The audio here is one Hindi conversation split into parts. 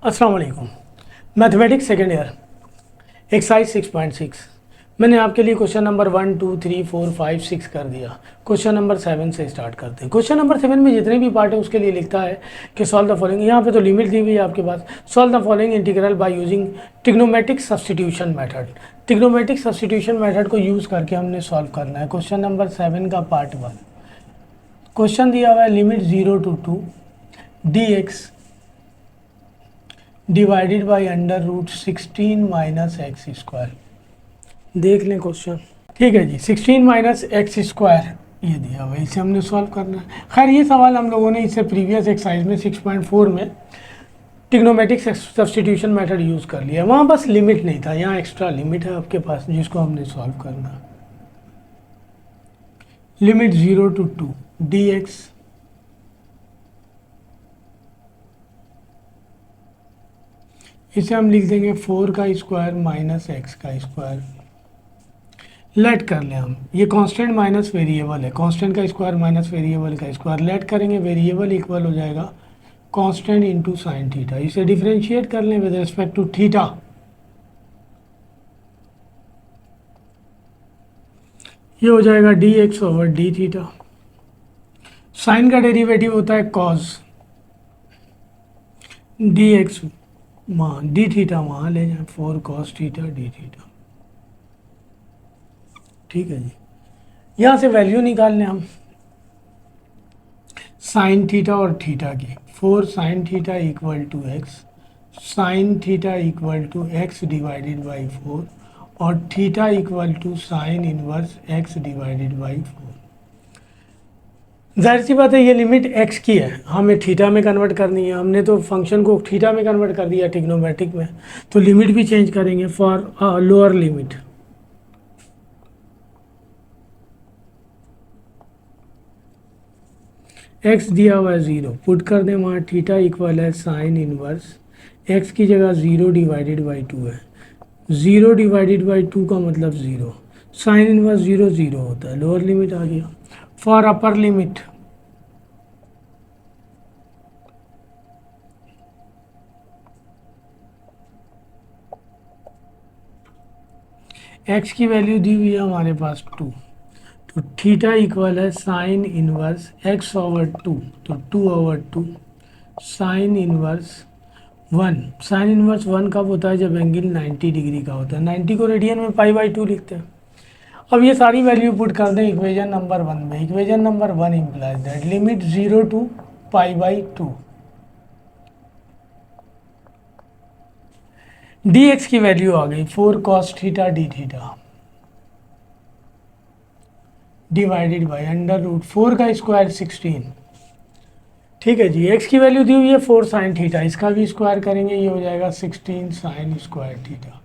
अस्सलाम वालेकुम। मैथमेटिक्स सेकेंड ईयर एक्सरसाइज 6.6 मैंने आपके लिए क्वेश्चन नंबर 1 2 3 4 5 6 कर दिया। क्वेश्चन नंबर 7 से स्टार्ट करते हैं। क्वेश्चन नंबर 7 में जितने भी पार्ट है उसके लिए लिखता है कि सॉल्व द फॉलोइंग। यहाँ पे तो लिमिट दी हुई है आपके पास। Solve the following integral by using trigonometric substitution method. Trigonometric substitution method को यूज़ करके हमने सॉल्व करना है। क्वेश्चन नंबर 7 का पार्ट 1। क्वेश्चन दिया हुआ है limit 0 to 2 dx divided by under root 16 minus x square. देख लें क्वेश्चन। ठीक है जी, 16 माइनस एक्स स्क्वायर ये दिया हुआ है, इसे हमने सॉल्व करना है। खैर ये सवाल हम लोगों ने इससे प्रीवियस एक्सरसाइज में 6.4 में ट्रिग्नोमेट्रिक सब्स्टिट्यूशन मेथड यूज़ कर लिया। वहाँ बस लिमिट नहीं था, यहाँ एक्स्ट्रा लिमिट है आपके पास जिसको हमने सॉल्व करना है। लिमिट 0 to 2 dx इसे हम लिख देंगे 4 का स्क्वायर माइनस एक्स का स्क्वायर। लेट कर लें हम, ये कांस्टेंट माइनस वेरिएबल है, कांस्टेंट का स्क्वायर माइनस वेरिएबल का स्क्वायर। लेट करेंगे, वेरिएबल इक्वल हो जाएगा कांस्टेंट इंटू साइन थीटा। इसे डिफरेंशिएट कर लें विद रिस्पेक्ट टू थीटा। ये हो जाएगा d x over d theta. Sine का डेरिवेटिव होता है कॉस, डी एक्स वहाँ डी थीटा वहाँ ले जाए, 4 कॉस थीटा डी थीटा। ठीक है जी, यहाँ से वैल्यू निकालने हम साइन थीटा और थीटा की। 4 sine theta equal to x, sine theta equal to x divided by 4 और theta equal to sine inverse x divided by 4। जाहिर सी बात है ये लिमिट एक्स की है, हमें थीटा में कन्वर्ट करनी है। हमने तो फंक्शन को थीटा में कन्वर्ट कर दिया ट्रिग्नोमेट्रिक में, तो लिमिट भी चेंज करेंगे फॉर लोअर लिमिट। एक्स दिया हुआ है 0, पुट कर दें वहाँ। थीटा इक्वल है साइन इनवर्स एक्स की जगह 0 डिवाइडेड बाई 2 है। 0 डिवाइडेड बाई 2 का मतलब 0। साइन इनवर्स 0 0 होता है, लोअर लिमिट आ गया। फॉर अपर लिमिट एक्स की वैल्यू दी हुई है हमारे पास 2, तो थीटा इक्वल है साइन इनवर्स एक्स ओवर 2, तो 2 over 2 sine inverse 1। Sine inverse 1 कब होता है? जब एंगल 90 डिग्री का होता है। 90 को रेडियन में पाई बाई 2 लिखते हैं। अब ये सारी वैल्यू पुट कर दें इक्वेशन नंबर 1 में। Equation number 1 implies that limit 0 to pi by 2 d x की वैल्यू आ गई 4 cos theta d theta divided by under root 4 का स्क्वायर 16। ठीक है जी, एक्स की वैल्यू दी हुई है 4 साइन थीटा, इसका भी स्क्वायर करेंगे, ये हो जाएगा 16 sign square theta.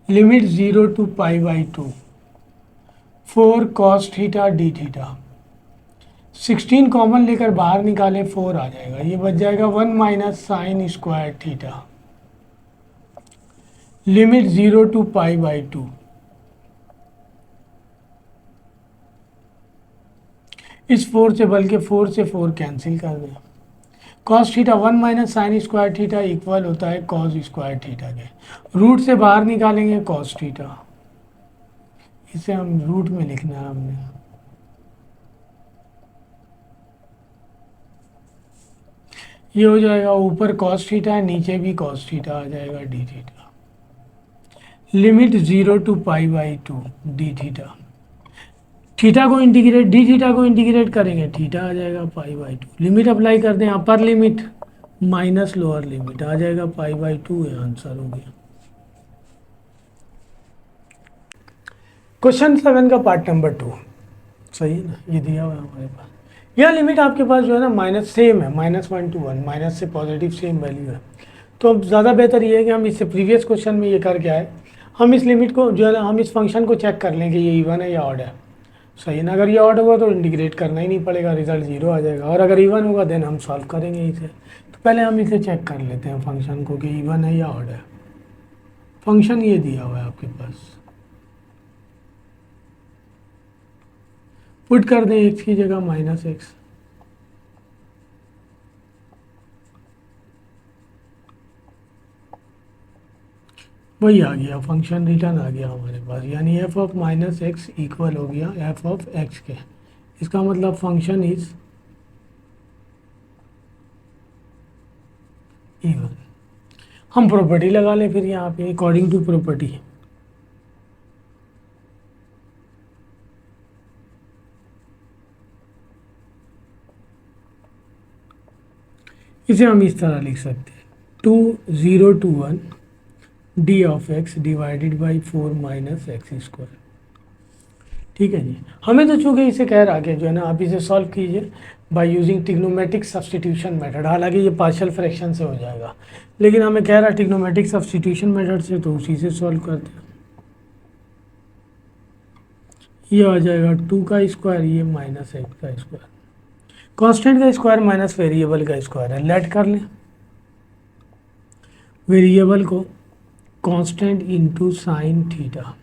Limit 0 to pi by 2 4 cos theta d theta. 16 common लेकर बाहर निकाले 4 आ जाएगा, ये बच जाएगा 1 minus sine square theta. Limit 0 to pi by 2। इस 4 से बल्कि 4 से 4 कैंसिल कर दें। Cos theta 1 minus sine square theta equal होता है कॉस स्क्वायर थीटा के। रूट से बाहर निकालेंगे कॉस थीटा, इसे हम रूट में लिखना है हमने। ये हो जाएगा ऊपर कॉस थीटा है, नीचे भी कॉस थीटा आ जाएगा d theta. Limit 0 to pi by 2 d theta. Theta को इंटीग्रेट, डी थीटा को इंटीग्रेट करेंगे, थीटा आ जाएगा पाई बाई 2। लिमिट अप्लाई कर दें, upper limit minus lower limit आ जाएगा पाई बाई 2 है, आंसर हो गया। क्वेश्चन 7 का पार्ट नंबर 2 सही है ना, ये दिया हुआ है हमारे पास। यह लिमिट आपके पास जो है ना माइनस सेम है, -1 to 1, माइनस से पॉजिटिव सेम वैल्यू है। तो अब ज़्यादा बेहतर ये है कि हम इससे प्रीवियस क्वेश्चन में ये करके आए, हम इस लिमिट को जो है ना, हम इस फंक्शन को चेक कर लें कि ये इवन है या ऑड है। सही है ना, अगर ये ऑड होगा तो इंटीग्रेट करना ही नहीं पड़ेगा, रिजल्ट 0 आ जाएगा। और अगर इवन होगा देन हम सॉल्व करेंगे इसे। तो पहले हम इसे चेक कर लेते हैं फंक्शन को कि इवन है या ऑड है। फंक्शन ये दिया हुआ है आपके पास, पुट कर दें एक्स की जगह माइनस एक्स। वही आ गया, फंक्शन रिटर्न आ गया हमारे पास, यानी F of minus x equal हो गया एफ ऑफ एक्स के। इसका मतलब फंक्शन इज इवन। हम प्रॉपर्टी लगा लें फिर यहाँ पे अकॉर्डिंग टू प्रॉपर्टी। इसे हम इस तरह लिख सकते हैं 2 0 to 1 D of x divided by 4 minus x square. ठीक है जी। हमें तो चूंकि इसे कह रहा कि जो है ना आप इसे सॉल्व कीजिए bye using trigonometric substitution method. हालांकि ये पार्शियल फ्रैक्शन से हो जाएगा, लेकिन हमें कह रहा है ट्रिग्नोमेट्रिक सब्स्टिट्यूशन मेथड से, तो उसी से सॉल्व करते हैं। ये आ जाएगा 2 का स्क्वायर, ये माइनस एक्स का स्क्वायर। कांस्टेंट का स्क्वायर माइनस वेरिएबल का स्क्वायर है, लेट कर लें वेरिएबल को constant into sine theta,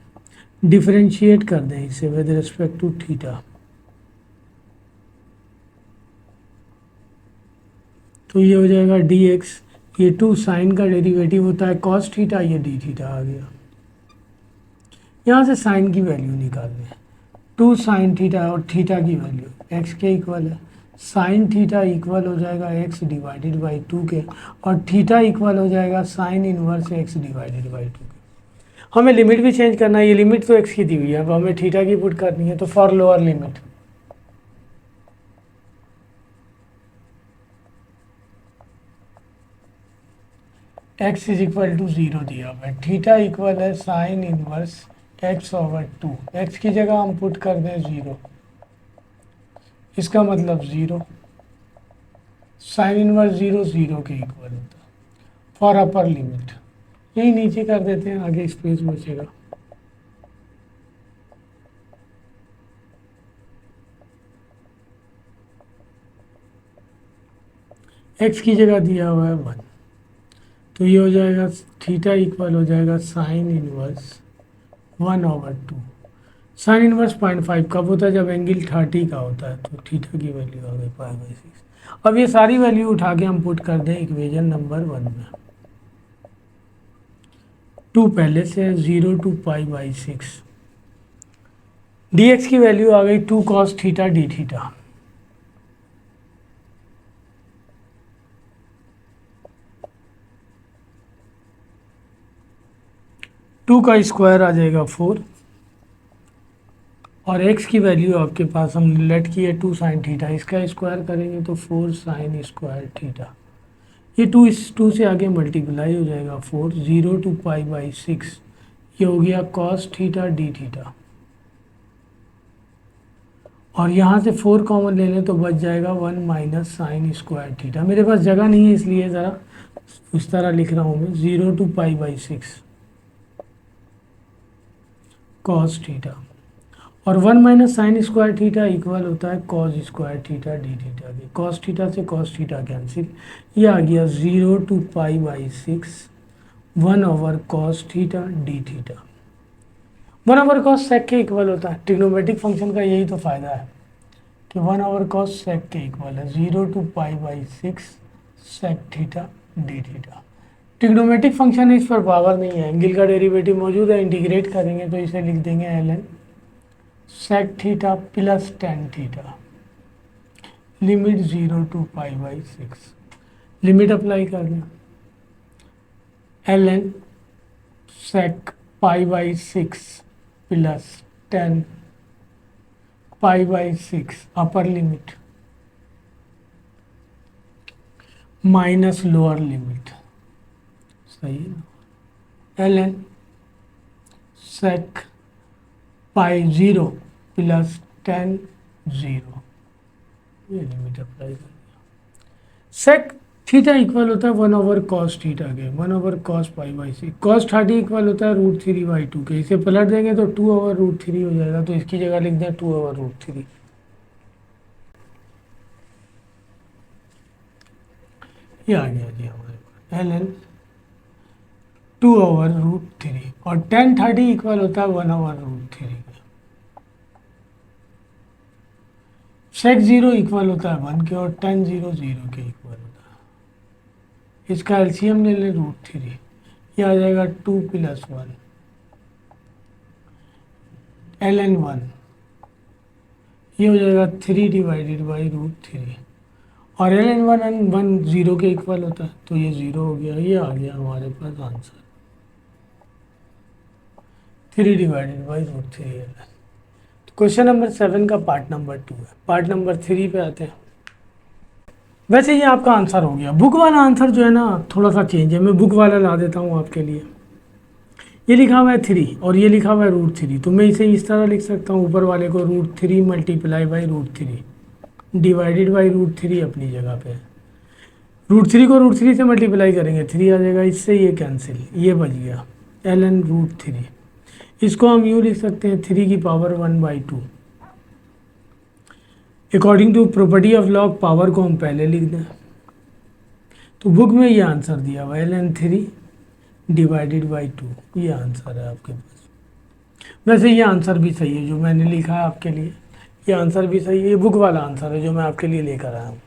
differentiate कर दें इसे विद रिस्पेक्ट टू थीटा। तो ये हो जाएगा डी एक्स, ये 2 साइन का डेरिवेटिव होता है कॉस थीटा, ये डी थीटा आ गया। यहाँ से साइन की वैल्यू निकालनी है, 2 साइन थीटा और थीटा की वैल्यू एक्स के इक्वल है। साइन थीटा इक्वल हो जाएगा एक्स डिवाइडेड बाई 2 के, और थीटा इक्वल हो जाएगा sign inverse x divided by 2 के। हमें लिमिट भी चेंज करना है, ये लिमिट तो एक्स की दी हुई है, अब हमें थीटा की पुट करनी है। तो for lower limit x is equal to 0 दिया हुआ है, थीटा इक्वल है sine inverse x over 2, x की जगह हम पुट कर दें 0, इसका मतलब 0, साइन इनवर्स 0 0 के इक्वल होता है। फॉर अपर लिमिट यही नीचे कर देते हैं, आगे स्पेस बचेगा। एक्स की जगह दिया हुआ है 1, तो ये हो जाएगा थीटा इक्वल हो जाएगा sine inverse 1 over 2। Sine inverse 0.5 कब होता है, जब एंगल 30 का होता है। तो थीटा की वैल्यू आ गई π/6। अब ये सारी वैल्यू उठा के हम पुट कर दें इक्वेशन नंबर 1 में। 2 पहले से 0 to π/6, dx की वैल्यू आ गई 2 cos theta d theta. Two का स्क्वायर आ जाएगा 4, और x की वैल्यू आपके पास हम लेट की है 2 साइन थीटा, इसका स्क्वायर करेंगे तो 4 साइन स्क्वायर थीटा। ये 2 इस 2 से आगे मल्टीप्लाई हो जाएगा 4, 0 to π/6, ये हो गया cos थीटा डी थीटा। और यहाँ से 4 कॉमन ले लें तो बच जाएगा 1 माइनस साइन स्क्वायर थीटा। मेरे पास जगह नहीं है इसलिए ज़रा उस तरह लिख रहा हूँ मैं, 0 to π/6 cos थीटा, और 1 minus sine square theta equal होता है cos square theta d theta के। कॉस थीटा से कॉस थीटा कैंसिल, ये आ गया 0 to π/6 1 over cos theta d theta. 1 over cos sec के इक्वल होता है। ट्रिग्नोमेट्रिक फंक्शन का यही तो फ़ायदा है कि 1 ओवर कॉस सेक के इक्वल है 0 to π/6 sec theta d theta. Trigonometric function है, इस पर पावर नहीं है, एंगल का डेरिवेटिव मौजूद है, इंटीग्रेट करेंगे तो इसे लिख देंगे ln sec theta plus tan theta, limit 0 to π/6। Limit apply कर दें, ln sec π/6 plus 10 π/6 upper limit minus lower limit, सही है ना। ln सेक π0 प्लस 10 0, ये लिमिट अप्लाई कर दिया। सेक थीटा इक्वल होता है 1 ओवर कॉस थीटा के, 1 ओवर कॉस π/6। कॉस 30 इक्वल होता है √3/2 के, इसे पलट देंगे तो 2 ओवर √3 हो जाएगा, तो इसकी जगह लिख दें 2 ओवर √3। ये आ गया जी हमारे पास ln 2 ओवर √3, और tan 30 इक्वल होता है 1 ओवर √3 के। सेक 0 इक्वल होता है 1 के, और tan 0 0 के इक्वल होता है। इसका एलसीएम ले लें √3, ये आ जाएगा 2 + 1 ln 1, ये हो जाएगा 3/√3, और ln 1 0 के इक्वल होता है, तो ये 0 हो गया। ये आ गया हमारे पास आंसर 3/√3 ln। क्वेश्चन नंबर 7 का पार्ट नंबर 2 है। पार्ट नंबर 3 पे आते हैं। वैसे ये आपका आंसर हो गया। बुक वाला आंसर जो है ना थोड़ा सा चेंज है, मैं बुक वाला ला देता हूँ आपके लिए। ये लिखा हुआ है 3 और ये लिखा हुआ है √3, तो मैं इसे इस तरह लिख सकता हूँ, ऊपर वाले को √3 × √3 डिवाइडेड बाई √3 अपनी जगह पे है। √3 को √3 से मल्टीप्लाई करेंगे 3 आ जाएगा, इससे ये कैंसिल, ये बच गया ln √3। इसको हम यूँ लिख सकते हैं 3 की power 1/2। According to property of log power को हम पहले लिख दें, तो बुक में ये आंसर दिया हुआ ln 3 डिवाइडेड बाई 2, ये आंसर है आपके पास। वैसे ये आंसर भी सही है जो मैंने लिखा है आपके लिए, ये आंसर भी सही है। ये बुक वाला आंसर है जो मैं आपके लिए लेकर आया हूँ।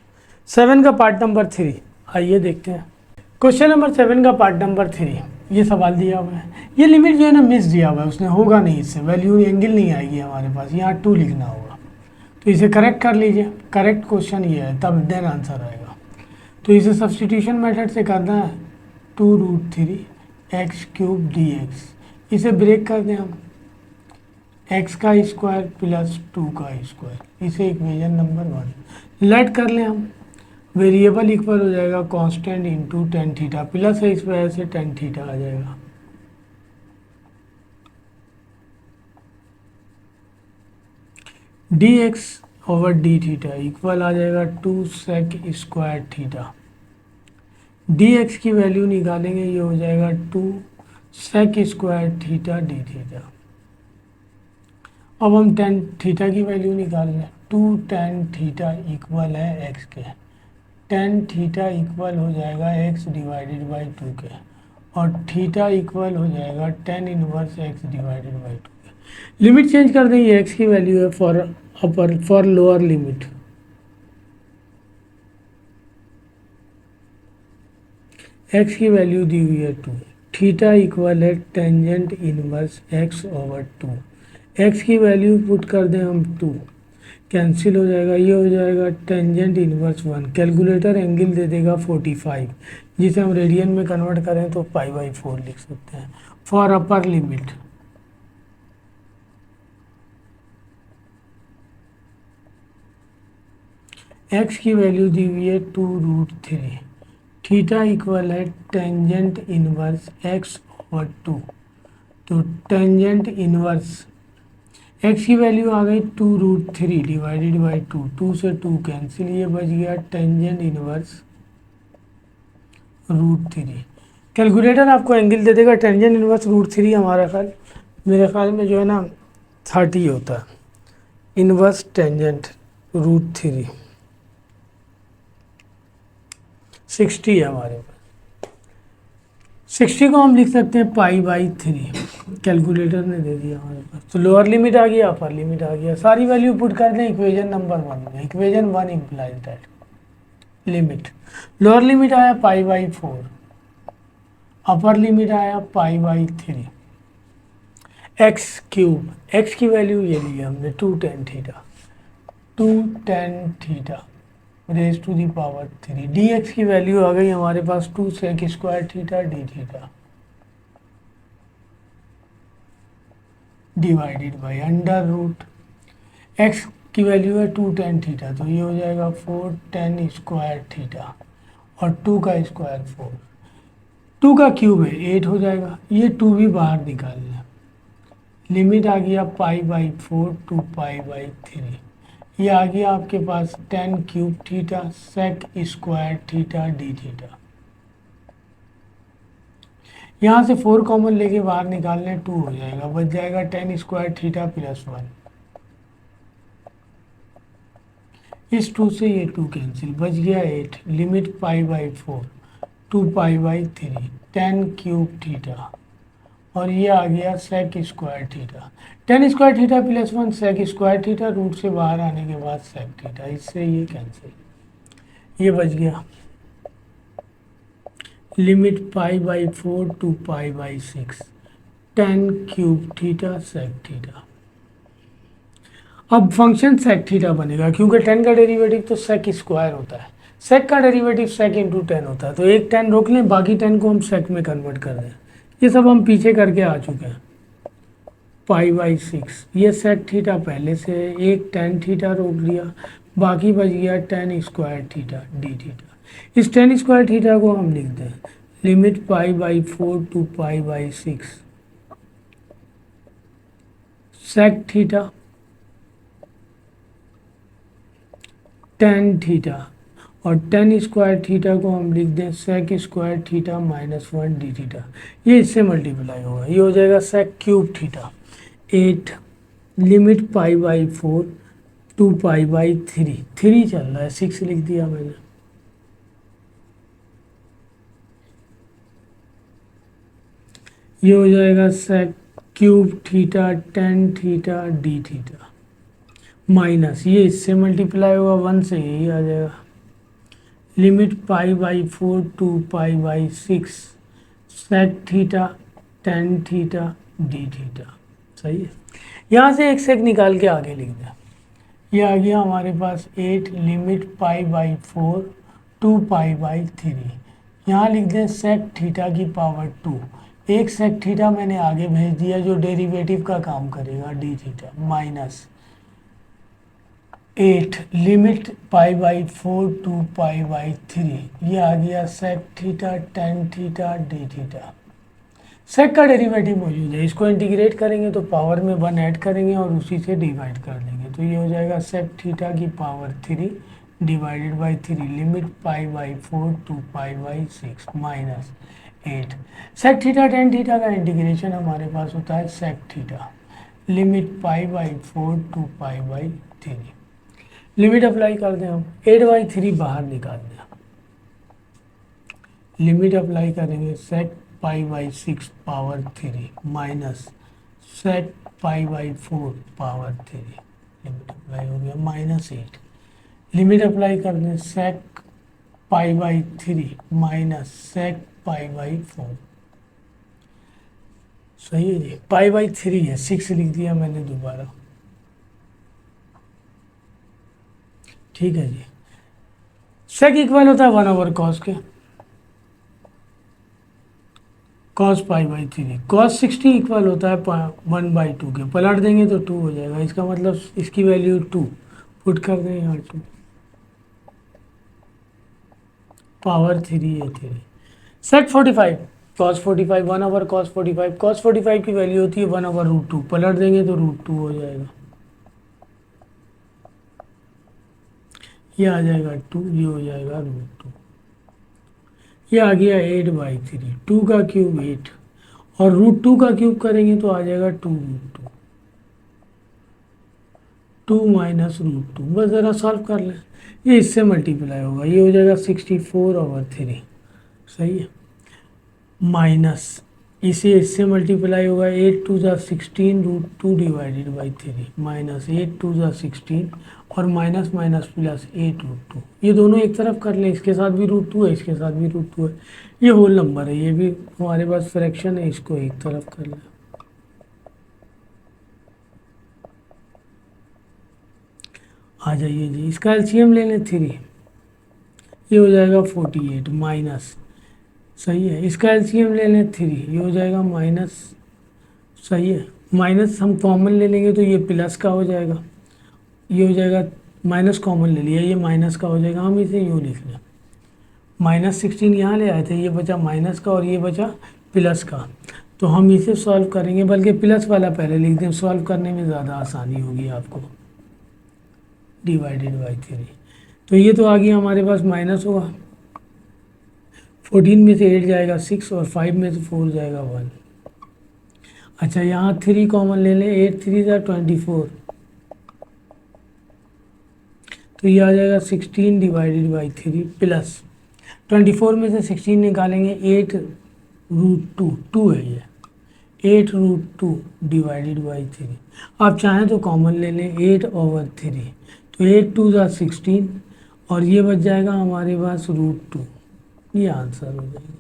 7 का पार्ट नंबर 3 आइए देखते हैं। क्वेश्चन नंबर 7 का पार्ट नंबर 3, ये सवाल दिया हुआ है। ये लिमिट जो है ना मिस दिया हुआ है उसने, होगा नहीं, इससे वैल्यू एंगल नहीं आएगी हमारे पास, यहाँ 2 लिखना होगा, तो इसे करेक्ट कर लीजिए। करेक्ट क्वेश्चन ये है, तब देन आंसर आएगा। तो इसे सब्सटीट्यूशन मेथड से करना है, 2√3 x³ dx। इसे ब्रेक कर दें हम, x² + 2 का स्क्वायर, इसे इक्वेशन नंबर 1 लेट कर लें हम। वेरिएबल इक्वल हो जाएगा constant into tan theta, plus है इस वजह से tan थीटा आ जाएगा। dx/d थीटा इक्वल आ जाएगा 2 sec² थीटा। dx की वैल्यू निकालेंगे, ये हो जाएगा 2 sec² थीटा d थीटा। अब हम tan थीटा की वैल्यू निकाल लें, 2 tan थीटा इक्वल है x के, tan थीटा इक्वल हो जाएगा x डिवाइडेड बाई 2 के, और थीटा इक्वल हो जाएगा tan inverse x divided by 2 के। लिमिट चेंज कर दें, ये x की वैल्यू है for upper, for lower limit x की वैल्यू दी हुई है 2, थीटा इक्वल है टेंजेंट इनवर्स x/2। x की वैल्यू पुट कर दें हम 2, कैंसिल हो जाएगा, ये हो जाएगा टेंजेंट इनवर्स 1। कैलकुलेटर एंगल दे देगा 45, जिसे हम रेडियन में कन्वर्ट करें तो π/4 लिख सकते हैं। फॉर अपर लिमिट x की वैल्यू दी हुई है 2√3, थीटा इक्वल है टेंजेंट इनवर्स x/2, तो टेंजेंट इनवर्स x की वैल्यू आ गई 2√3 डिवाइडेड बाई 2, 2 से 2 कैंसिल, ये बच गया टेंजेंट इनवर्स √3। कैलकुलेटर आपको एंगल दे देगा टेंजेंट इनवर्स √3, मेरे ख्याल में जो है ना 30 होता है, इनवर्स टेंजेंट √3 60 है हमारे पास। 60 को हम लिख सकते हैं π/3, कैलकुलेटर ने दे दिया हमारे पास। तो लोअर लिमिट आ गया, अपर लिमिट आ गया, सारी वैल्यू पुट कर दें इक्वेशन नंबर 1 में। Equation 1 implies that limit, lower limit आया π/4, अपर लिमिट आया π/3, x³ x की वैल्यू ये ली हमने 2 tan theta, 2 tan theta raise to the power 3। dx की वैल्यू आ गई हमारे पास 2 sec² theta d theta divided by under root, x की वैल्यू है 2 tan थीटा, तो ये हो जाएगा 4 tan² थीटा, और 2 का स्क्वायर 4, 2 का क्यूब है 8 हो जाएगा, ये 2 भी बाहर निकाल लें। लिमिट आ गया π/4 टू π/3, ये आ गया आपके पास tan³ theta sec² theta d theta. यहाँ से 4 कॉमन लेके बाहर निकालने 2 हो जाएगा, बच जाएगा tan² थीटा + 1। इस 2 से ये 2 कैंसिल, बच गया 8, लिमिट π/4 टू π/3 tan³ थीटा, और ये आ गया sec² theta. tan² theta + 1 sec² theta, root से बाहर आने के बाद sec थीटा, इससे ये कैंसिल, ये बच गया। Limit pi by 4 to pi by 6 tan cube theta sec theta. अब फंक्शन सेक थीटा बनेगा क्योंकि 10 का डेरिवेटिव तो सेक स्क्वायर होता है, सेक का डेरिवेटिव सेक इंटू 10 होता है, तो एक 10 रोक लें, बाकी 10 को हम सेक में कन्वर्ट कर दें। ये सब हम पीछे करके आ चुके हैं। पाई बाई 6 ये सेक थीटा पहले से है, एक 10 थीटा रोक लिया, बाकी बच गया 10 स्क्वायर थीटा डी थीटा। इस 10 स्क्वायर थीटा को हम लिख दें limit pi by 4 to pi by 6 sec theta tan theta, और 10 स्क्वायर थीटा को हम लिख दें sec square theta minus 1 d theta. ये इससे मल्टीप्लाई होगा, ये हो जाएगा sec cube theta 8 limit pi by 4 to pi by 3 चल रहा है, 6 लिख दिया मैंने। ये हो जाएगा sec cube theta 10 theta d theta minus, ये इससे मल्टीप्लाई होगा 1 से, यही आ जाएगा limit pi by 4 to pi by 6 sec theta 10 theta d theta. सही है, यहाँ से एक सेक निकाल के आगे लिख दें। ये आ गया हमारे पास 8 limit pi by 4 to pi by 3। यहाँ लिख दें सेक थीटा की पावर 2, एक सेक थीटा मैंने आगे भेज दिया जो डेरिवेटिव का काम करेगा d theta minus 8 limit pi by 4 to pi by 3। ये आ गया sec theta 10 theta d theta. Sec का डेरिवेटिव मौजूद है, इसको इंटीग्रेट करेंगे तो पावर में 1 ऐड करेंगे और उसी से डिवाइड कर देंगे, तो ये हो जाएगा सेक थीटा की power 3 divided by 3 limit pi by 4 to pi by 6 minus 8। Sec theta 10 theta का इंटीग्रेशन हमारे पास होता है sec theta limit pi by 4 to pi by 3। Limit apply कर दें हम, 8/3 बाहर निकाल दें, लिमिट अप्लाई करेंगे sec pi by 6 power 3 minus sec pi by 4 power 3, limit apply हो गया -8। लिमिट अप्लाई कर दें sec pi by 3 minus sec pi by 4। सही है जी, पाई बाई 3 है, 6 लिख दिया मैंने दोबारा। ठीक है जी, सेक इक्वल होता है 1/cos के, cos pi by 3, cos 60 equal होता है 1/2 के, पलट देंगे तो 2 हो जाएगा, इसका मतलब इसकी वैल्यू 2 पुट कर दें यहाँ 2 पावर 3 है 3। सेक 45 cos 45 1/cos 45, cos 45 की वैल्यू होती है 1/√2, पलट देंगे तो √2 हो जाएगा, ये आ जाएगा 2, ये हो जाएगा √2। ये आ गया 8/3, 2 का क्यूब 8 और √2 का क्यूब करेंगे तो आ जाएगा 2√2, 2 माइनस √2। बस ज़रा सॉल्व कर लें, ये इससे मल्टीप्लाई होगा, ये हो जाएगा 64/3। सही है, माइनस इसे इससे मल्टीप्लाई होगा 8 2 जा 16 √2 डिवाइडेड बाई 3 माइनस 8 2 जा 16 और माइनस माइनस प्लस 8√2। ये दोनों एक तरफ कर लें, इसके साथ भी √2 है, इसके साथ भी √2 है, ये होल नंबर है, ये भी हमारे पास फ्रैक्शन है, इसको एक तरफ कर लें। आ जाइए जी, इसका एलसीएम ले लें 3, ये हो जाएगा 48 माइनस, सही है, इसका एलसीएम ले लें 3, ये हो जाएगा माइनस, सही है, माइनस हम कॉमन ले लेंगे तो ये प्लस का हो जाएगा, ये हो जाएगा माइनस कॉमन ले लिया, ये माइनस का हो जाएगा, हम इसे यूँ लिख लें -16 यहाँ ले आए थे, ये बचा माइनस का और ये बचा प्लस का, तो हम इसे सॉल्व करेंगे, बल्कि प्लस वाला पहले लिख दें, सॉल्व करने में ज़्यादा आसानी होगी आपको, डिवाइडेड बाई 3। तो ये तो आ गया हमारे पास माइनस होगा, 14 में से 8 जाएगा 6 और 5 में से 4 जाएगा 1। अच्छा, यहाँ 3 कॉमन ले लें, 8 3 जा 24, तो ये आ जाएगा 16 डिवाइडेड बाई 3 प्लस 24 में से 16 निकालेंगे 8√2, 2 है ये, 8√2 डिवाइडेड बाई 3। आप चाहें तो कॉमन ले लें 8/3, तो 8 2 जा 16 और ये बच जाएगा हमारे पास √2, ये आंसर हो जाएगा।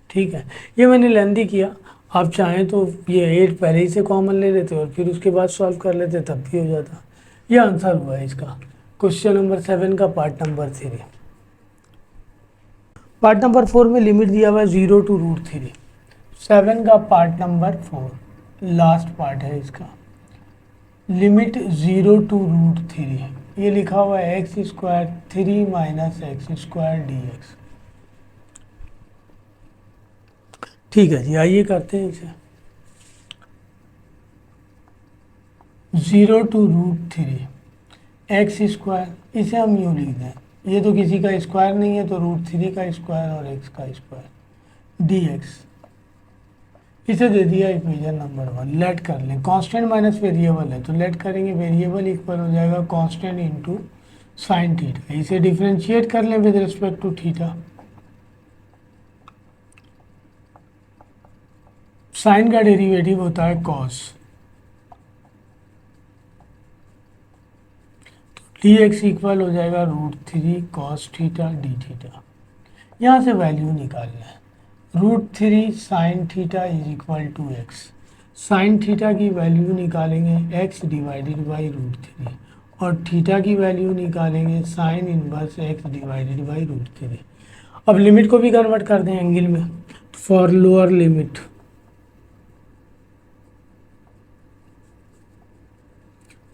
ठीक है, ये मैंने लेंदी किया। आप चाहें तो ये 8 पहले ही से कॉमन ले लेते और फिर उसके बाद सॉल्व कर लेते, तब भी हो जाता। ये आंसर हुआ है इसका, क्वेश्चन नंबर 7 का पार्ट नंबर 3। पार्ट नंबर 4 में लिमिट दिया हुआ है 0 to √3। 7 का पार्ट नंबर 4 लास्ट पार्ट है इसका। लिमिट 0 to √3, ये लिखा हुआ है x square 3 minus x square dx। ठीक है जी, आइए करते हैं इसे। 0 to √3 एक्स स्क्वायर, इसे हम यूँ लिख दें, ये तो किसी का स्क्वायर नहीं है तो √3 का स्क्वायर और x का स्क्वायर dx। इसे दे दिया इक्वेशन नंबर 1। लेट कर लें, कांस्टेंट माइनस वेरिएबल है तो लेट करेंगे, वेरिएबल इक्वल हो जाएगा कांस्टेंट इंटू साइन थीटा। इसे डिफ्रेंशिएट कर लें with respect to theta. Sine का डेरिवेटिव होता है कॉस, dx इक्वल हो जाएगा √3 cos थीटा डी थीटा। यहाँ से वैल्यू निकालना है, √3 sine theta is equal to x. Sine theta की वैल्यू निकालेंगे x डिवाइडेड बाई √3 और थीटा की वैल्यू निकालेंगे sine inverse x divided by √3। अब लिमिट को भी कन्वर्ट कर दें एंगल में। For lower limit,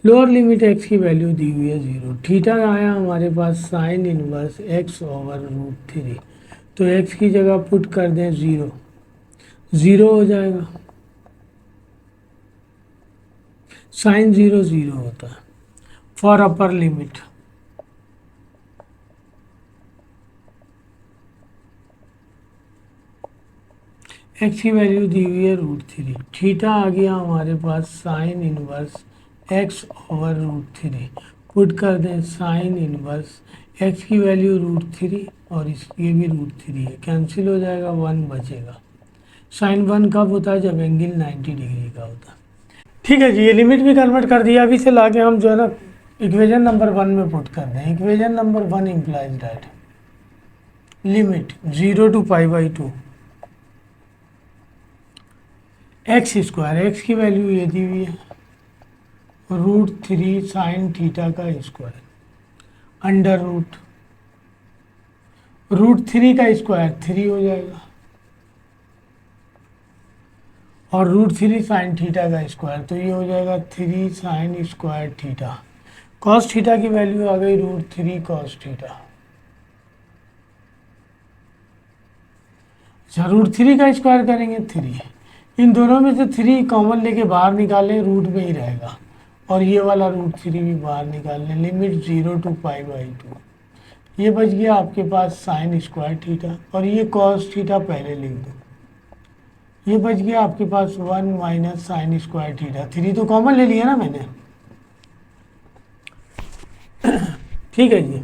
lower limit x की वैल्यू दी हुई है 0, थीटा आया हमारे पास साइन इनवर्स x ओवर √3, तो x की जगह पुट कर दें 0, 0 हो जाएगा। साइन 0 0 होता है। फॉर अपर लिमिट, x की वैल्यू दी हुई है √3, थीटा आ गया हमारे पास sine inverse x over √3, put कर दें साइन इनवर्स x की वैल्यू √3 और ये भी √3 है, कैंसिल हो जाएगा, 1 बचेगा। साइन 1 कब होता है? जब एंगल 90 डिग्री का होता है। ठीक है जी, ये लिमिट भी कन्वर्ट कर दिया। अभी से लाके हम जो है ना इक्वेशन नंबर 1 में पुट कर दें। Equation number 1 implies that limit 0 to π/2 x square, x की वैल्यू ये दी हुई है √3 साइन थीटा का स्क्वायर अंडर √3 का स्क्वायर 3 हो जाएगा और √3 साइन थीटा का स्क्वायर, तो ये हो जाएगा 3 sign square theta. Cos theta की वैल्यू आ गई √3 कॉस थीटा। अच्छा, √3 का स्क्वायर करेंगे 3, इन दोनों में से 3 कॉमन लेके बाहर निकालें, रूट में ही रहेगा और ये वाला √3 भी बाहर निकाल लें। लिमिट 0 to π/2, ये बच गया आपके पास साइन स्क्वायर थीटा और ये कॉस थीटा पहले लिख दो। ये बच गया आपके पास 1 माइनस साइन स्क्वायर थीटा। 3 तो कॉमन ले लिया ना मैंने। ठीक है जी।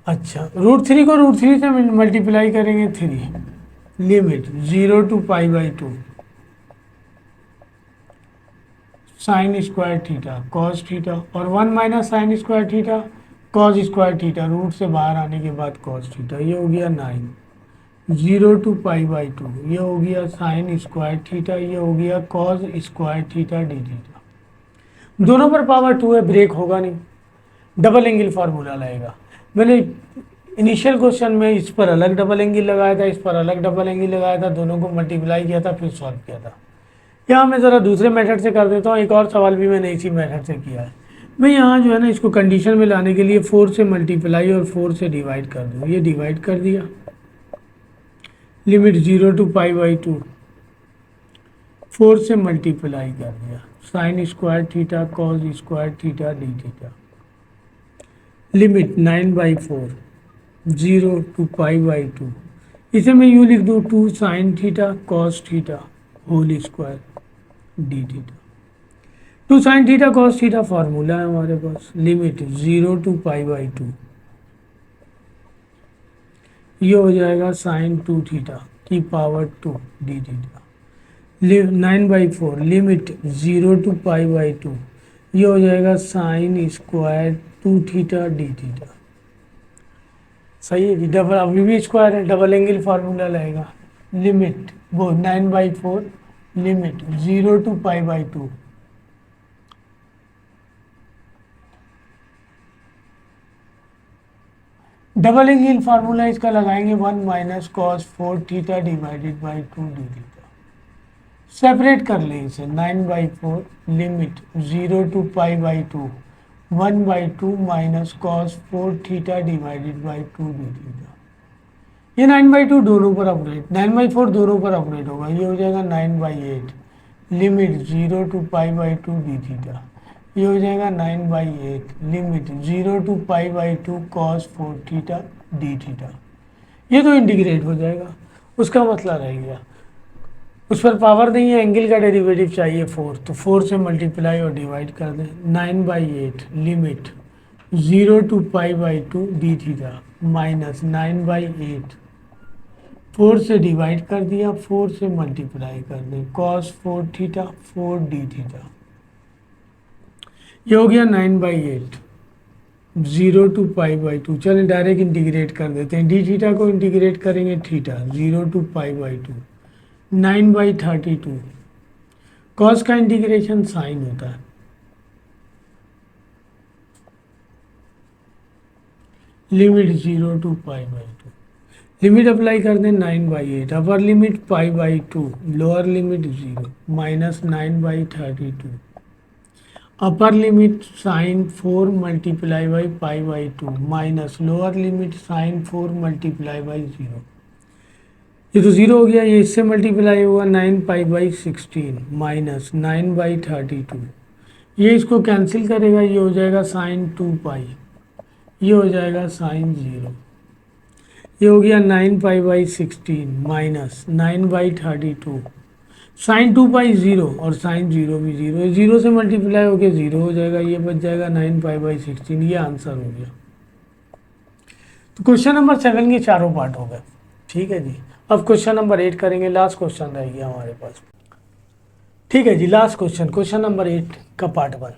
अच्छा, √3 को √3 से मल्टीप्लाई करेंगे 3, limit 0 to π/2 sine square theta cos theta और 1 minus sine square theta cos square theta, root से बाहर आने के बाद कॉस थीटा, ये हो गया 9। 0 to π/2 ये हो गया साइन स्क्वायर थीटा, ये हो गया cos square theta d theta. दोनों पर पावर 2 है, ब्रेक होगा नहीं, डबल एंगल फार्मूला लगेगा। मैंने इनिशियल क्वेश्चन में इस पर अलग डबल एंगल लगाया था, इस पर अलग डबल एंगल लगाया था, दोनों को मल्टीप्लाई किया था फिर सॉल्व किया था। यहाँ मैं ज़रा दूसरे मेथड से कर देता हूँ। एक और सवाल भी मैंने इसी मेथड से किया है। मैं यहाँ जो है ना इसको कंडीशन में लाने के लिए 4 से मल्टीप्लाई और 4 से डिवाइड कर दूँ। ये डिवाइड कर दिया, लिमिट 0 to π/2 4 से मल्टीप्लाई कर दिया, sign square theta cos square theta d theta. Limit 9/4 0 to π/2, इसे मैं यूँ लिख दूँ 2 sine theta cos theta whole square d theta. 2 sine theta cos theta formula है हमारे पास। लिमिट 0 to π/2 ये हो जाएगा साइन 2 थीटा की power 2 d theta. 9/4 limit 0 to π/2 ये हो जाएगा sine square 2 theta d theta. सही है जी। डबल अभी भी स्क्वायर है, डबल एंगल फार्मूला लगेगा। लिमिट वो 9/4 limit 0 to π/2 double angle formula इसका लगाएंगे 1 minus cos 4 theta divided by 2 d theta. Separate कर लें इसे 9/4 limit 0 to π/2 1/2 minus cos 4 theta divided by 2 d theta. ये 9/2 दोनों पर ऑपरेट 9/4 दोनों पर ऑपरेट होगा, ये हो जाएगा 9/8 लिमिट 0 to π/2 डी थीटा। ये हो जाएगा 9/8 limit 0 to π/2 cos 4 theta d theta. ये तो इंटीग्रेट हो जाएगा, उसका मतलब रह गया उस पर पावर नहीं है, एंगल का डेरिवेटिव चाहिए 4, तो 4 से मल्टीप्लाई और डिवाइड कर दें 9/8 limit 0 to π/2 d theta minus 9/8 4 से डिवाइड कर दिया 4 से मल्टीप्लाई कर दें कॉस 4 थीटा 4 डी थीटा। ये हो गया 9/8 0 to π/2। चलें डायरेक्ट इंटीग्रेट कर देते हैं, डी थीटा को इंटीग्रेट करेंगे थीटा 0 to π/2 9/32 कॉस का इंटीग्रेशन साइन होता है, लिमिट 0 to π/2 लिमिट अप्लाई कर दें 9/8 upper limit π/2 lower limit 0 minus 9/32 upper limit sine 4 multiply by π/2 minus lower limit sine 4 multiply by 0। ये तो 0 हो गया, ये इससे मल्टीप्लाई हुआ 9π/16 माइनस 9/32। ये इसको कैंसिल करेगा, ये हो जाएगा साइन 2π, ये हो जाएगा साइन 0। ये हो गया 9π/16 माइनस 9/32 साइन 2π 0 और साइन 0 भी 0, 0 से मल्टीप्लाई होकर 0 हो जाएगा, ये बच जाएगा 9π/16। ये आंसर हो गया। तो क्वेश्चन नंबर 7 के चारों पार्ट हो गए, ठीक है जी। अब क्वेश्चन नंबर 8 करेंगे, लास्ट क्वेश्चन रह गया हमारे पास, ठीक है जी। लास्ट क्वेश्चन नंबर 8 का पार्ट 1,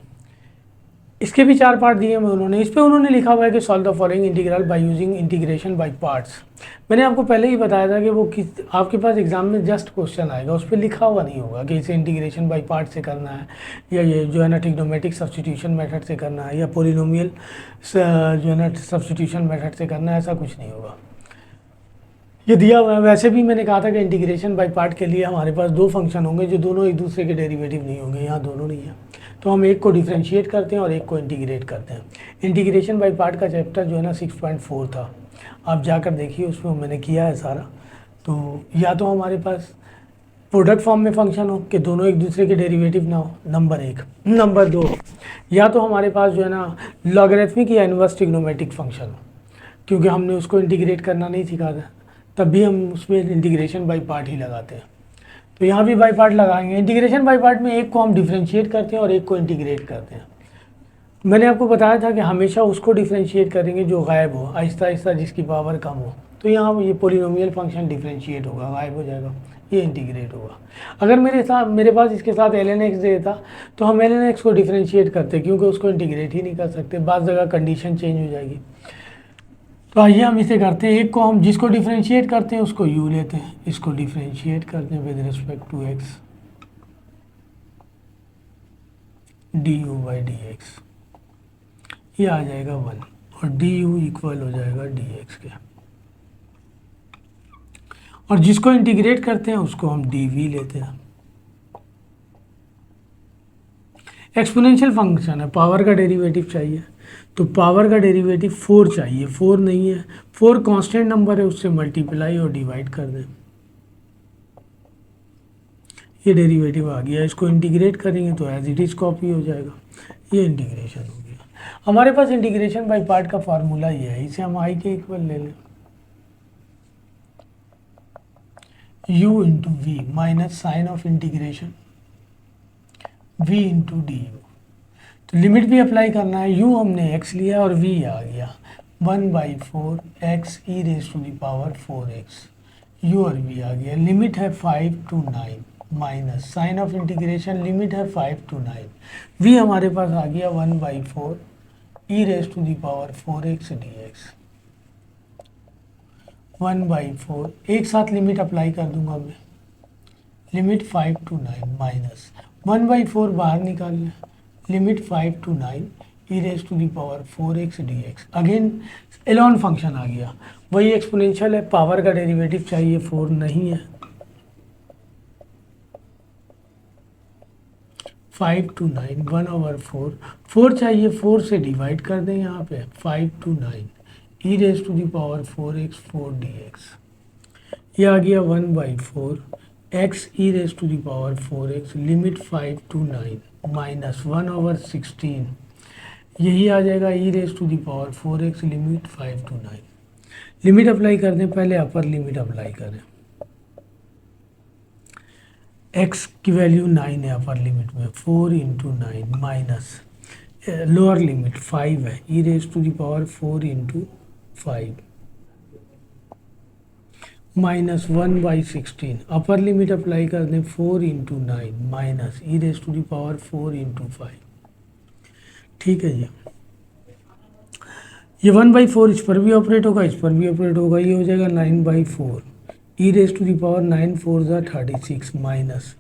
इसके भी 4 पार्ट दिए हैं उन्होंने। इस पे उन्होंने लिखा हुआ है कि solve the following integral by using integration by parts. मैंने आपको पहले ही बताया था कि वो आपके पास एग्जाम में जस्ट क्वेश्चन आएगा, उस पर लिखा हुआ नहीं होगा कि इसे इंटीग्रेशन बाय पार्ट से करना है, या ये जो है ना ट्रिग्नोमेट्रिक सब्स्टिट्यूशन मेथड से करना है, या पोलिनोमियल जो है ना सब्स्टिट्यूशन मेथड से करना है, ऐसा कुछ नहीं होगा, ये दिया हुआ है। वैसे भी मैंने कहा था कि इंटीग्रेशन बाय पार्ट के लिए हमारे पास 2 फंक्शन होंगे जो दोनों एक दूसरे के डेरिवेटिव नहीं होंगे, यहाँ दोनों नहीं है, तो हम एक को डिफ्रेंशिएट करते हैं और एक को इंटीग्रेट करते हैं। इंटीग्रेशन बाय पार्ट का चैप्टर जो है ना 6.4 था, आप जाकर देखिए, उसमें मैंने किया है सारा। तो या तो हमारे पास प्रोडक्ट फॉर्म में फंक्शन हो कि दोनों एक दूसरे के डेरिवेटिव ना हो, नंबर 1। नंबर 2, या तो हमारे पास जो है ना लॉगरिथमिक या इनवर्स ट्रिग्नोमेट्रिक फंक्शन हो, क्योंकि हमने उसको इंटीग्रेट करना नहीं सिखा था, तब भी हम उसमें इंटीग्रेशन बाय पार्ट ही लगाते हैं। तो यहाँ भी बाय पार्ट लगाएंगे। इंटीग्रेशन बाय पार्ट में एक को हम डिफ्रेंशिएट करते हैं और एक को इंटीग्रेट करते हैं। मैंने आपको बताया था कि हमेशा उसको डिफ्रेंशिएट करेंगे जो गायब हो, आहिस्ता आहिस्ता जिसकी पावर कम हो। तो यहाँ ये पोलिनोमियल फंक्शन डिफ्रेंशिएट होगा, गायब हो जाएगा, ये इंटीग्रेट होगा। अगर मेरे पास इसके साथ ln x देता तो हम ln x को डिफ्रेंशिएट करते, क्योंकि उसको इंटीग्रेट ही नहीं कर सकते, बाज़ जगह कंडीशन चेंज हो जाएगी। तो आइए हम इसे करते हैं, एक को हम जिसको डिफ्रेंशिएट करते हैं उसको u लेते हैं, इसको डिफ्रेंशिएट करते हैं with respect to x du/dx, ये आ जाएगा 1 और du इक्वल हो जाएगा dx के। और जिसको इंटीग्रेट करते हैं उसको हम dv लेते हैं। एक्सपोनेंशियल फंक्शन है, पावर का डेरिवेटिव चाहिए, तो पावर का डेरिवेटिव 4 चाहिए, 4 नहीं है, 4 कांस्टेंट नंबर है, उससे मल्टीप्लाई और डिवाइड कर दें, ये डेरिवेटिव आ गया। इसको इंटीग्रेट करेंगे तो एज इट इज कॉपी हो जाएगा, ये इंटीग्रेशन हो गया। हमारे पास इंटीग्रेशन बाय पार्ट का फार्मूला ये है, इसे हम i के इक्वल ले लें, u into v minus sign of integration v into d. तो लिमिट भी अप्लाई करना है, u हमने x लिया और v आ गया 1/4 x e raise to the power 4x, u और v आ गया। लिमिट है 5 to 9 minus sign of integration, limit है 5 to 9, v हमारे पास आ गया 1/4 e raise to the power 4x dx। 1/4, एक साथ लिमिट अप्लाई कर दूंगा मैं, लिमिट 5 to 9 माइनस 1/4 बाहर निकाल लें, limit 5 to 9 e raise to the power 4x dx। Again एलॉन फंक्शन आ गया, वही एक्सपोनेंशियल है, पावर का डेरिवेटिव चाहिए, 4 नहीं है। 5 to 9 1/4, 4 चाहिए, 4 से डिवाइड कर दें यहाँ पे, 5 to 9 e raise to the power 4x 4 dx। ये आ गया 1/4 x e raise to the power 4x, limit 5 to 9 minus 1/16, यही आ जाएगा e raise to the power 4x, limit 5 to 9। Limit apply कर दें, पहले अपर लिमिट अप्लाई करें, x की वैल्यू 9 है अपर लिमिट में, 4 into 9 माइनस लोअर लिमिट 5 है, e raise to the power 4 into 5 minus 1/16, upper limit apply कर दें, 4 into 9 minus e raise to the power 4 into 5। ठीक है जी, ये 1/4 इस पर भी ऑपरेट होगा, इस पर भी ऑपरेट होगा, ये हो जाएगा 9/4 e raise to the power 9 4 36 minus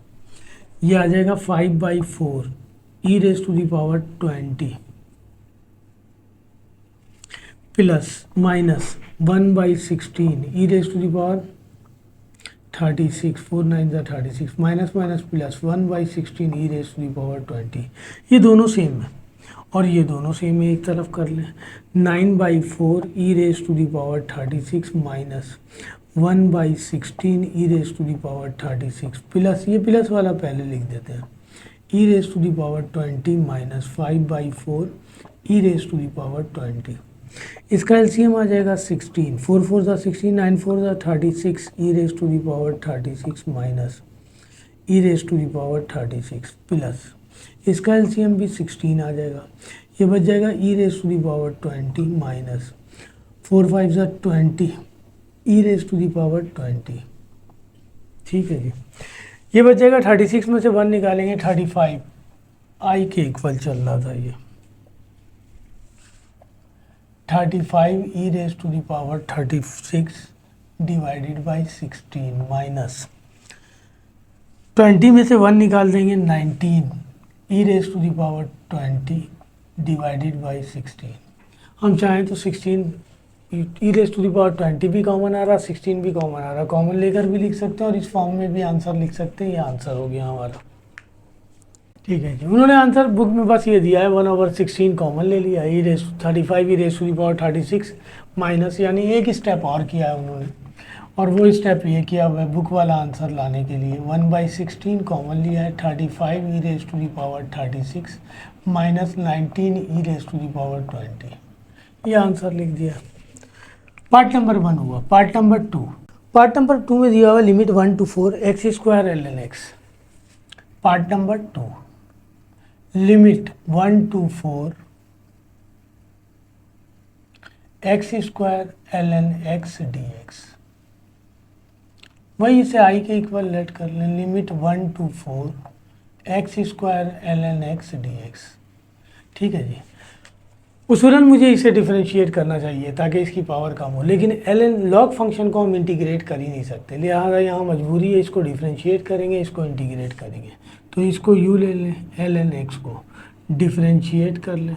ये आ जाएगा 5/4 e raise to the power 20 plus minus 1/16 e raise to the power 36, 4 9 36 minus minus plus 1/16 e raise to the power 20। ये दोनों सेम है और ये दोनों सेम है, एक तरफ कर लें, 9/4 e raise to the power 36 minus 1/16 e raise to the power 36 plus ये प्लस वाला पहले लिख देते हैं, e raise to the power 20 minus 5/4 e raise to the power 20। इसका एलसीएम आ जाएगा 16, 4 4 16, 9 4 36 e raise to the power 36 minus e raise to the power 36 plus इसका एलसीएम भी 16 आ जाएगा, ये बच जाएगा e raise to the power 20 minus 4 5 20 e raise to the power 20। ठीक है जी, ये बच जाएगा, 36 में से 1 निकालेंगे, 35 i के इक्वल चल रहा था, ये 35 e raise to the power 36 divided by 16 minus 20 में से 1 निकाल देंगे, 19 e raise to the power 20 divided by 16। हम चाहें तो 16 e raise to the power 20 भी कॉमन आ रहा, 16 भी कॉमन आ रहा, कॉमन लेकर भी लिख सकते हैं और इस फॉर्म में भी आंसर लिख सकते हैं, ये आंसर हो गया हमारा। ठीक है जी, उन्होंने आंसर बुक में बस ये दिया है, 1/16 कॉमन ले लिया, e raise 35 e raise to the power 36 minus, यानी एक स्टेप और किया है उन्होंने, और वो स्टेप ये किया हुआ है बुक वाला आंसर लाने के लिए, 1/16 कॉमन लिया है, 35 e raise to the power 36 minus 19 e raise to the power 20, ये आंसर लिख दिया। पार्ट नंबर 1 हुआ। पार्ट नंबर 2, पार्ट नंबर 2 में दिया हुआ limit 1 to 4 x² ln x। Part number 2, limit 1 to 4 x² ln x dx। वही इसे i के इक्वल लेट कर लें, limit 1 to 4 x² ln x dx। ठीक है जी, उसूलन मुझे इसे डिफरेंशिएट करना चाहिए ताकि इसकी पावर कम हो, लेकिन ln लॉग फंक्शन को हम इंटीग्रेट कर ही नहीं सकते, लिहाजा यहाँ मजबूरी है, इसको डिफरेंशिएट करेंगे, इसको इंटीग्रेट करेंगे। तो इसको u ले लें, ln x को डिफरेंशिएट कर लें,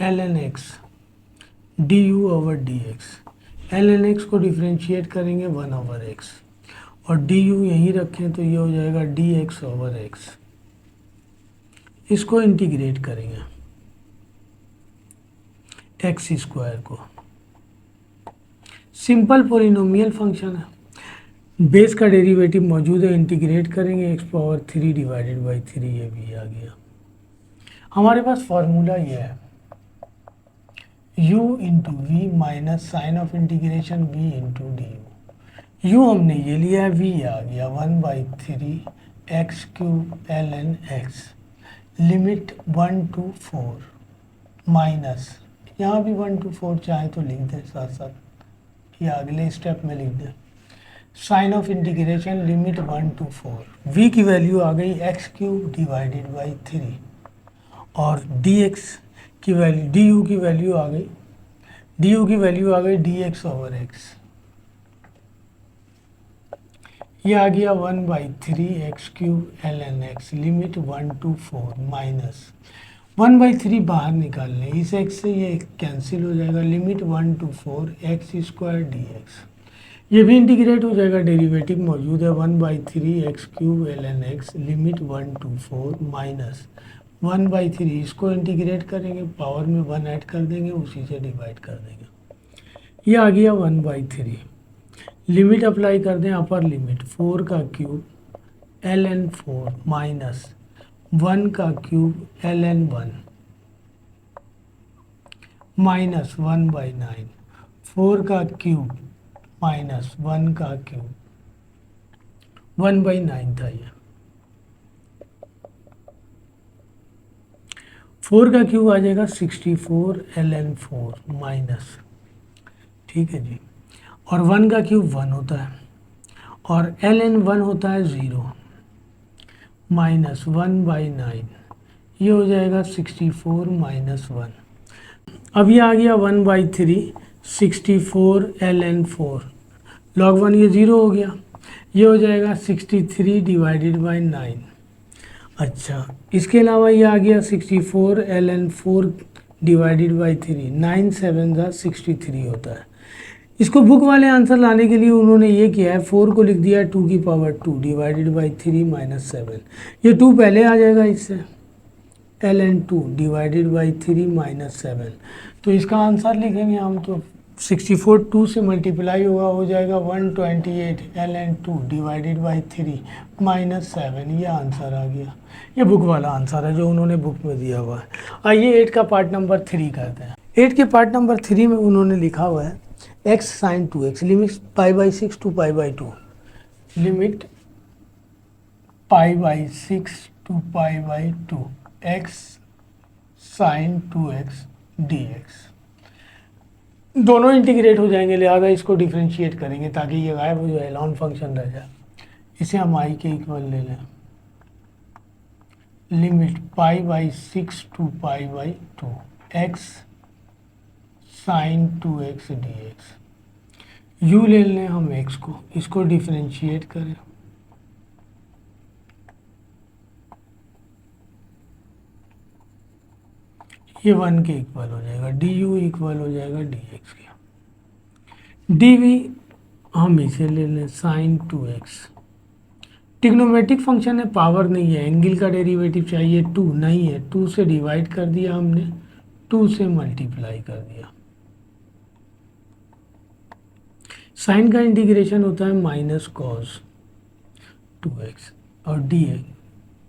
ln x du/dx, ln x को डिफरेंशिएट करेंगे 1/x और du यहीं रखें तो ये हो जाएगा dx/x। इसको इंटीग्रेट करेंगे x² को, सिंपल पोलिनोमियल फंक्शन है, बेस का डेरिवेटिव मौजूद है, इंटीग्रेट करेंगे x³ डिवाइडेड बाई 3, ये भी आ गया। हमारे पास फार्मूला ये है, u into v minus sign of integration v into d u. u हमने ये लिया है, v आ गया 1/3 x³ ln x, limit 1 to 4 minus, यहाँ भी 1 to 4 चाहे तो लिख दें साथ साथ, या अगले स्टेप में लिख दें, sign of integration limit 1 to 4, v की वैल्यू आ गई x³ डिवाइडेड बाई 3 और dx की वैल्यू du की वैल्यू आ गई डी यू की वैल्यू आ गई डी एक्स ओवर एक्स, ये आ गया 1/3 x³ ln x, limit 1 to 4 minus 1/3 बाहर निकालने, इस x से ये कैंसिल हो जाएगा, लिमिट 1 to 4 x² dx, ये भी इंटीग्रेट हो जाएगा, डेरिवेटिव मौजूद है, 1/3 x³ ln x, limit 1 to 4 minus 1/3, इसको इंटीग्रेट करेंगे, पावर में 1 ऐड कर देंगे, उसी से डिवाइड कर देंगे, ये आ गया 1/3, लिमिट अप्लाई कर दें, upper limit 4³ ln 4 minus 1³ ln 1 minus 1/9, 4³ minus 1³ 1/9 था ये, 4³ आ जाएगा 64 ln 4 माइनस, ठीक है जी, और 1³ 1 होता है और ln 1 होता है 0 माइनस 1/9, ये हो जाएगा 64 माइनस 1, अब ये आ गया 1/3 64 ln 4, log 1 ये 0 हो गया, ये हो जाएगा 63 डिवाइडेड बाई 9। अच्छा, इसके अलावा ये आ गया 64 ln 4 डिवाइडेड बाई 3, 9 7 जा 63 होता है। इसको बुक वाले आंसर लाने के लिए उन्होंने ये किया है, 4 को लिख दिया 2 की पावर 2 डिवाइडेड बाई 3 माइनस 7, ये 2 पहले आ जाएगा इससे, ln 2 डिवाइडेड बाई 3 माइनस 7, तो इसका आंसर लिखेंगे हम तो 64 2 से मल्टीप्लाई होगा, हो जाएगा 128 ln 2 डिवाइडेड बाई 3 माइनस 7, ये आंसर आ गया, ये बुक वाला आंसर है जो उन्होंने बुक में दिया हुआ है। आइए 8 का पार्ट नंबर 3 करते हैं। 8 के पार्ट नंबर 3 में उन्होंने लिखा हुआ है x sin 2x, limit π/6 to π/2, limit π/6 to π/2 x sin 2x dx, दोनों इंटीग्रेट हो जाएंगे, लिहाजा इसको डिफ्रेंशिएट करेंगे ताकि ये गायब हो जाए, लॉन फंक्शन रह जाए, इसे हम i के इक्वल ले लें, limit π/6 to π/2 x sin 2x dx, u ले लें हम x को, इसको डिफ्रेंशिएट करें, ये 1 के इक्वल हो जाएगा, du इक्वल हो जाएगा dx के, dv हम इसे ले लें sin 2x, ट्रिग्नोमेट्रिक फंक्शन है, पावर नहीं है, एंगल का डेरिवेटिव चाहिए, 2 नहीं है, 2 से डिवाइड कर दिया हमने, 2 से मल्टीप्लाई कर दिया, साइन का इंटीग्रेशन होता है माइनस कॉस 2x और डी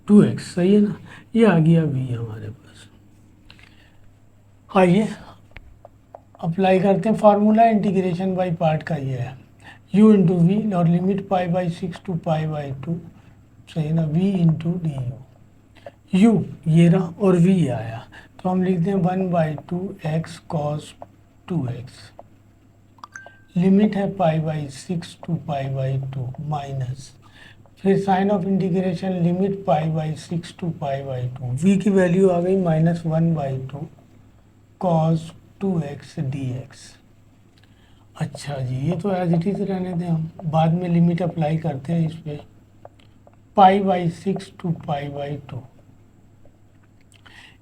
2x, सही है ना, ये आ गया v हमारे पास। आइए अप्लाई करते हैं फार्मूला, इंटीग्रेशन बाय पार्ट का ये है, u इंटू वी और लिमिट π/6 to π/2, सही ना, v इंटू डी यू, ये रहा और v आया, तो हम लिखते हैं 1/2 x cos 2x, लिमिट है π/6 to π/2 माइनस, फिर sign of integration, limit π/6 to π/2, v की वैल्यू आ गई -1/2 cos 2x dx। अच्छा जी, ये तो एज इट इज रहने दें, हम बाद में लिमिट अप्लाई करते हैं इस पर, π/6 to π/2,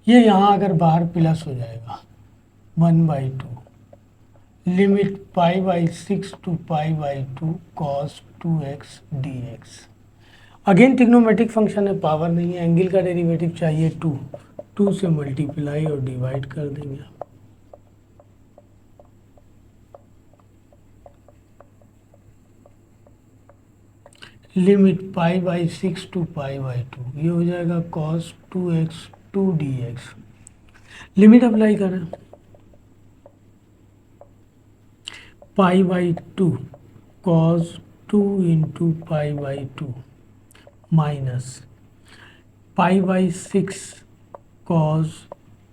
ये यहाँ अगर बाहर प्लस हो जाएगा 1/2, limit π/6 to π/2 cos 2x dx, again trigonometric function है, पावर नहीं है, एंगल का डेरिवेटिव चाहिए 2, 2 से मल्टीप्लाई और डिवाइड कर देंगे, लिमिट π/6 to π/2, ये हो जाएगा cos 2x 2 dx, limit apply करें, π/2 cos 2 into π/2 minus π/6 cos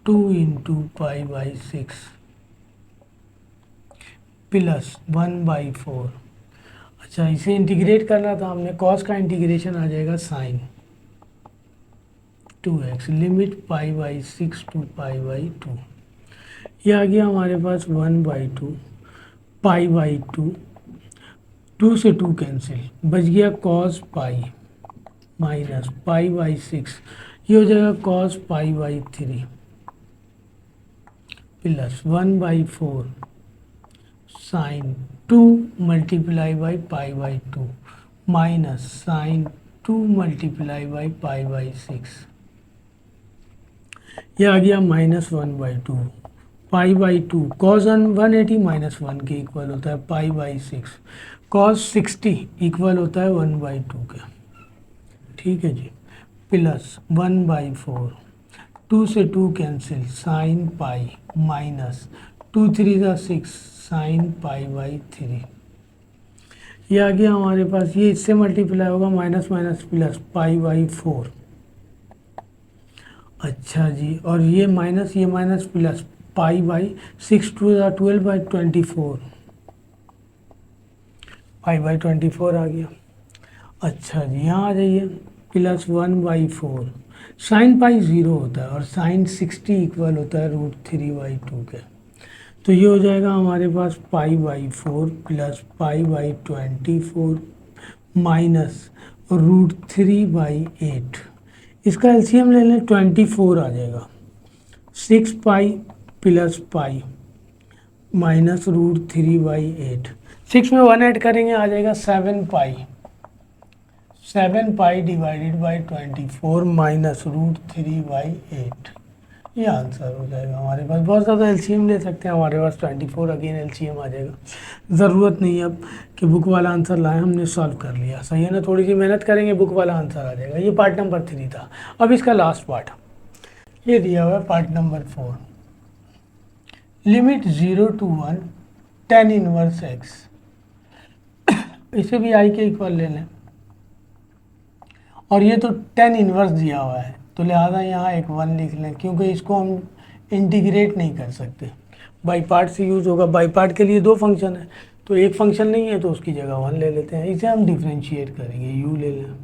2 into π/6 plus 1/4। अच्छा, इसे इंटीग्रेट करना था हमने, cos का इंटीग्रेशन आ जाएगा sin 2x, लिमिट π/6 to π/2, ये आ गया हमारे पास 1/2 π/2, 2 से 2 कैंसिल, बच गया cos पाई माइनस π/6, ये हो जाएगा cos π/3 plus 1/4 sine 2 multiply by π/2 minus sine 2 multiply by π/6, ये आ गया -1/2 π/2 cos 180 -1 के इक्वल होता है π/6, cos 60 इक्वल होता है 1/2 के, ठीक है जी, प्लस 1/4, 2 से 2 कैंसिल, साइन पाई माइनस 2 3 का 6 साइन π/3, ये आ गया हमारे पास, ये इससे मल्टीप्लाई होगा माइनस माइनस प्लस π/4, अच्छा जी, और ये माइनस प्लस π/6 2 12/24, π/24 आ गया। अच्छा जी, यहाँ आ जाइए, प्लस 1/4 साइन पाई 0 होता है और साइन 60 इक्वल होता है √3/2 के, तो ये हो जाएगा हमारे पास π/4 प्लस π/24 माइनस √3/8, इसका एलसीएम ले लें 24 आ जाएगा, 6 पाई प्लस पाई माइनस √3/8, 6 में 1 ऐड करेंगे आ जाएगा 7 पाई डिवाइडेड बाई 24 माइनस √3/8, ये आंसर हो जाएगा हमारे पास। बहुत ज़्यादा एलसीएम ले सकते हैं, हमारे पास 24 अगेन एलसीएम आ जाएगा, ज़रूरत नहीं है अब कि बुक वाला आंसर लाएं, हमने सॉल्व कर लिया, सही है ना, थोड़ी सी मेहनत करेंगे बुक वाला आंसर आ जाएगा। ये पार्ट नंबर 3 था, अब इसका लास्ट पार्ट ये दिया हुआ है, part number 4, limit 0 to 1 tan inverse x, इसे भी i के इक्वल ले लें, और ये तो tan इनवर्स दिया हुआ है, तो लिहाजा यहाँ एक 1 लिख लें, क्योंकि इसको हम इंटीग्रेट नहीं कर सकते, बाई पार्ट से यूज़ होगा, बाई पार्ट के लिए 2 फंक्शन है, तो एक फंक्शन नहीं है तो उसकी जगह 1 ले लेते हैं, इसे हम डिफ्रेंशिएट करेंगे, u ले लें,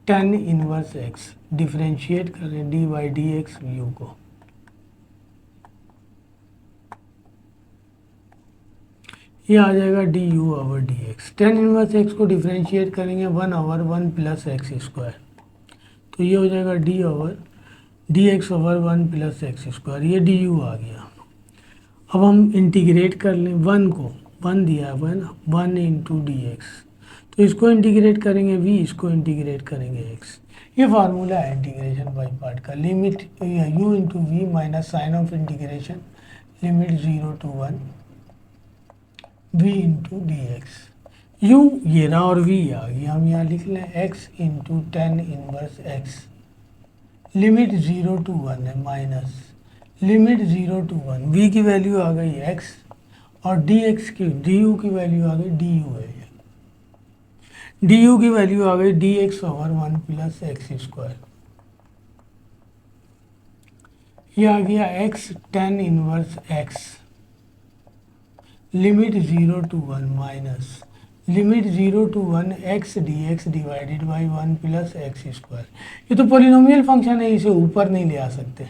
tan इनवर्स x डिफ्रेंशिएट करें d/dx u को, ये आ जाएगा du/dx, tan इनवर्स x को डिफ्रेंशिएट करेंगे 1/1 प्लस एक्स स्क्वायर, तो ये हो जाएगा d/dx/1 प्लस एक्स स्क्वायर, ये du आ गया। अब हम इंटीग्रेट कर लें 1 को, 1 दिया हुआ है ना, 1 इंटू dx, तो इसको इंटीग्रेट करेंगे v, इसको इंटीग्रेट करेंगे x, ये फार्मूला है इंटीग्रेशन बाई पार्ट का, limit u into v minus sign of integration limit 0 to 1 v into dx, u ये रहा और v आ गया, हम यहाँ लिख लें x into tan inverse x, limit 0 to 1 है माइनस लिमिट 0 to 1, v की वैल्यू आ गई x और dx की du की वैल्यू आ गई du है, du की वैल्यू आ गई dx/1 प्लस एक्स स्क्वायर, ये आ गया x tan inverse x, limit 0 to 1 minus limit 0 to 1 x dx divided by 1 plus x square, ये तो पोलिनोमियल फंक्शन है, इसे ऊपर नहीं ले आ सकते,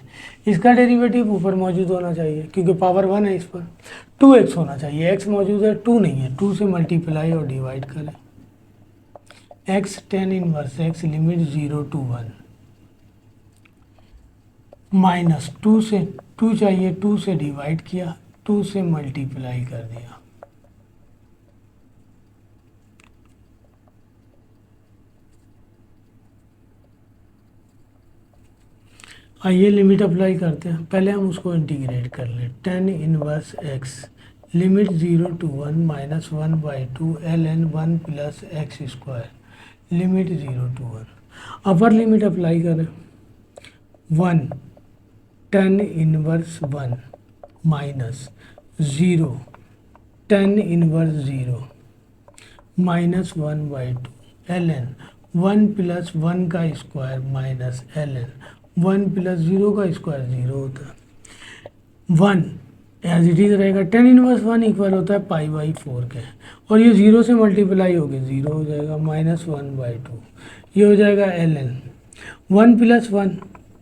इसका डेरिवेटिव ऊपर मौजूद होना चाहिए, क्योंकि पावर 1 है इस पर, 2x होना चाहिए, x मौजूद है, 2 नहीं है, 2 से मल्टीप्लाई और डिवाइड करें, x tan inverse x limit 0 to 1 minus 2 से 2 चाहिए, 2 से डिवाइड किया, 2 से मल्टीप्लाई कर दिया, आइए लिमिट अप्लाई करते हैं, पहले हम उसको इंटीग्रेट कर लें, tan inverse x limit 0 to 1 minus 1/2 ln 1 plus x square limit 0 to 1, upper limit apply करें, 1 tan inverse 1 minus 0 tan inverse 0 minus 1/2 ln 1 plus 1 का स्क्वायर माइनस ln 1 प्लस 0 का स्क्वायर 0 होता है, 1 एज इट इज रहेगा, tan इनवर्स 1 इक्वल होता है π/4 के, और ये 0 से मल्टीप्लाई हो गया 0 हो जाएगा, माइनस 1/2, ये हो जाएगा ln 1 प्लस 1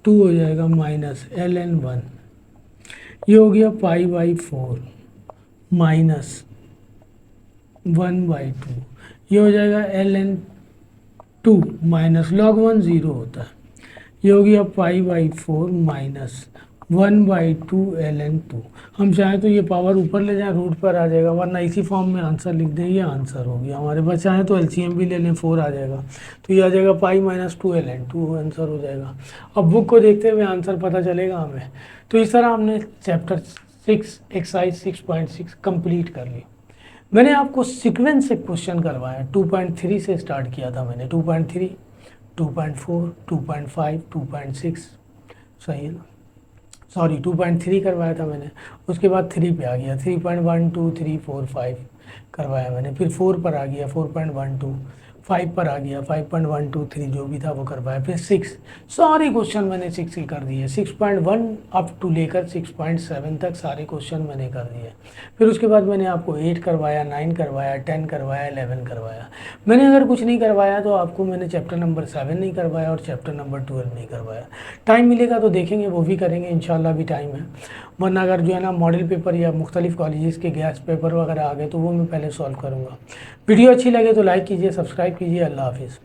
2 हो जाएगा माइनस ln 1, ये हो गया पाई बाई 4 माइनस 1/2, ये हो जाएगा ln 2 माइनस log 1 0 होता है, ये हो गया पाई बाई 4 माइनस 1/2 ln 2। हम चाहें तो ये पावर ऊपर ले जाएं, रूट पर आ जाएगा, वरना इसी फॉर्म में आंसर लिख दें, ये आंसर हो गया हमारे पास। चाहें तो एलसीएम भी ले लें, 4 आ जाएगा, तो ये आ जाएगा पाई माइनस 2 ln 2 आंसर हो जाएगा। अब बुक को देखते हुए आंसर पता चलेगा हमें। तो इस तरह हमने चैप्टर 6 एक्सरसाइज 6.6 कंप्लीट कर ली। मैंने आपको सीक्वेंस से क्वेश्चन करवाया, 2.3 से स्टार्ट किया था मैंने, 2.3, 2.4, 2.5, 2.6, सही है ना, सॉरी 2.3 करवाया था मैंने, उसके बाद 3 पे आ गया, 3.1 2 3 4 5 करवाया मैंने, फिर 4 पर आ गया 4.12, 5 पर आ गया 5.123 जो भी था वो करवाया, फिर 6, सारे क्वेश्चन मैंने 6 के कर दिए, 6.1 अप टू लेकर 6.7 तक सारे क्वेश्चन मैंने कर दिए। फिर उसके बाद मैंने आपको 8 करवाया, 9 करवाया, 10 करवाया, 11 करवाया। मैंने अगर कुछ नहीं करवाया तो आपको मैंने चैप्टर नंबर 7 नहीं करवाया और चैप्टर नंबर 12 नहीं करवाया। टाइम मिलेगा तो देखेंगे, वो भी करेंगे इंशाल्लाह, भी टाइम है। वरना अगर जो है ना मॉडल पेपर या मुख्तलिफ कॉलेजेस के गैस पेपर वगैरह आ गए तो वो मैं पहले सॉल्व करूँगा। वीडियो अच्छी लगे तो लाइक कीजिए, सब्सक्राइब कीजिए। अल्लाह हाफिज़।